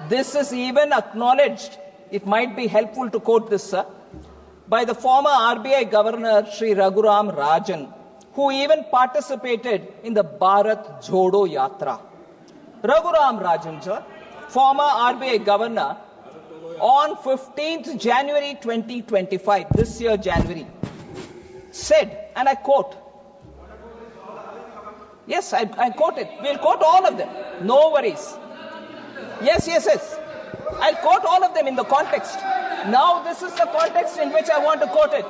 This is even acknowledged. It might be helpful to quote this, sir, by the former RBI Governor, Sri Raghuram Rajan, who even participated in the Bharat Jodo Yatra. Raghuram Rajan, sir, former RBI Governor, on 15th January 2025, this year January, said, and I quote, yes, I quote it. We'll quote all of them. No worries. Yes. I'll quote all of them in the context. Now this is the context in which I want to quote it.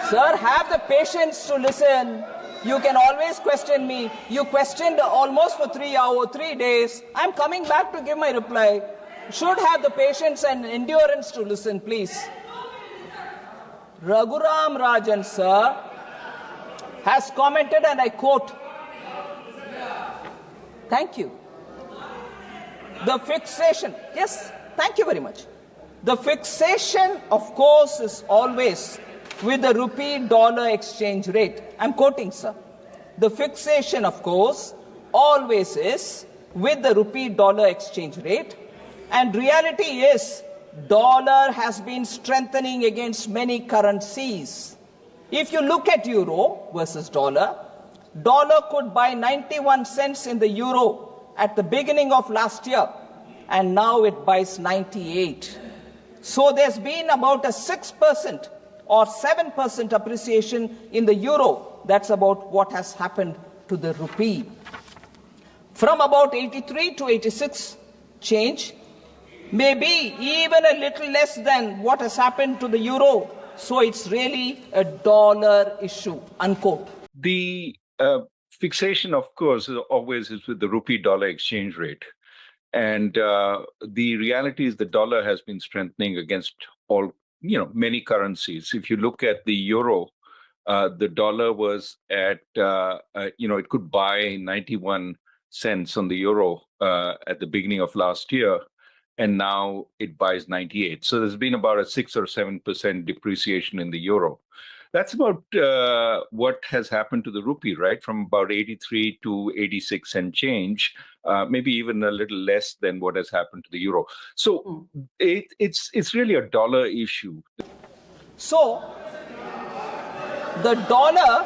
Sir, have the patience to listen. You can always question me. You questioned almost for 3 days. I'm coming back to give my reply. Should have the patience and endurance to listen, please. Raghuram Rajan, sir, has commented, and I quote, thank you. The fixation, yes, thank you very much. The fixation, of course, is always with the rupee-dollar exchange rate. I'm quoting, sir. The fixation, of course, always is with the rupee-dollar exchange rate. And reality is, dollar has been strengthening against many currencies. If you look at euro versus dollar, dollar could buy 91 cents in the euro at the beginning of last year, and now it buys 98. So there's been about a 6% or 7% appreciation in the euro. That's about what has happened to the rupee. From about 83 to 86 change, maybe even a little less than what has happened to the euro. So it's really a dollar issue, unquote. The fixation, of course, always is with the rupee-dollar exchange rate. And the reality is the dollar has been strengthening against many currencies. If you look at the euro, the dollar was at, it could buy 91 cents on the euro at the beginning of last year, and now it buys 98. So there's been about a 6 or 7% depreciation in the euro. That's about what has happened to the rupee, right? From about 83 to 86 and change, maybe even a little less than what has happened to the euro. So it's really a dollar issue. So the dollar,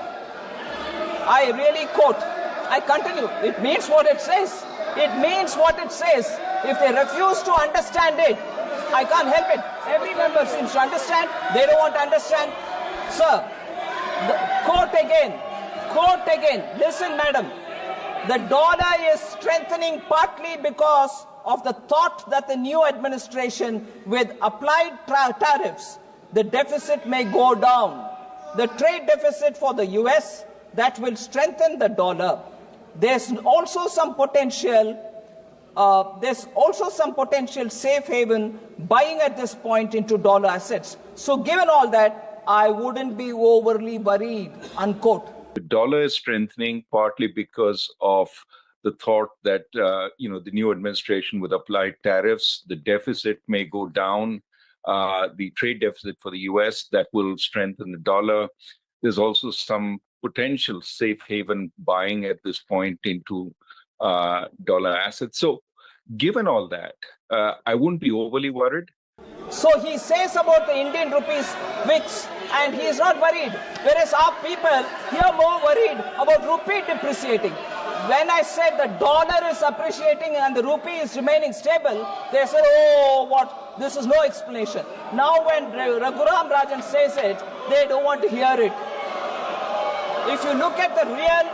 I really quote, I continue, it means what it says. It means what it says. If they refuse to understand it, I can't help it. Every member seems to understand. They don't want to understand. Sir, quote again. Listen, madam. The dollar is strengthening partly because of the thought that the new administration, with applied tariffs, the deficit may go down. The trade deficit for the US, that will strengthen the dollar. There's also some potential safe haven buying at this point into dollar assets. So given all that, I wouldn't be overly worried, unquote. The dollar is strengthening partly because of the thought that, the new administration with applied tariffs, the deficit may go down, the trade deficit for the US, that will strengthen the dollar. There's also some potential safe haven buying at this point into dollar assets. So given all that, I wouldn't be overly worried. So he says about the Indian rupees VIX, and he is not worried. Whereas our people here more worried about rupee depreciating. When I said the dollar is appreciating and the rupee is remaining stable, they said, oh, what? This is no explanation. Now when Raghuram Rajan says it, they don't want to hear it. If you look at the real,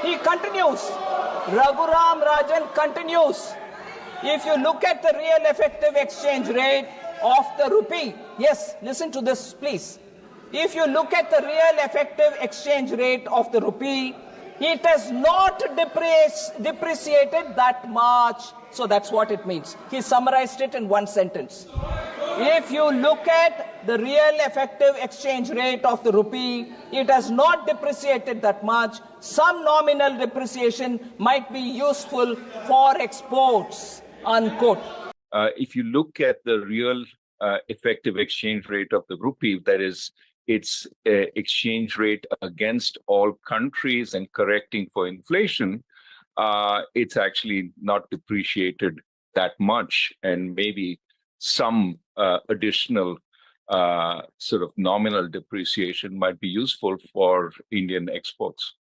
he continues. Raghuram Rajan continues. If you look at the real effective exchange rate of the rupee, yes, listen to this, please. If you look at the real effective exchange rate of the rupee, it has not depreciated that much. So that's what it means. He summarized it in one sentence. If you look at the real effective exchange rate of the rupee, it has not depreciated that much. Some nominal depreciation might be useful for exports, unquote. If you look at the real effective exchange rate of the rupee, that is, its exchange rate against all countries and correcting for inflation, it's actually not depreciated that much, and maybe some additional sort of nominal depreciation might be useful for Indian exports.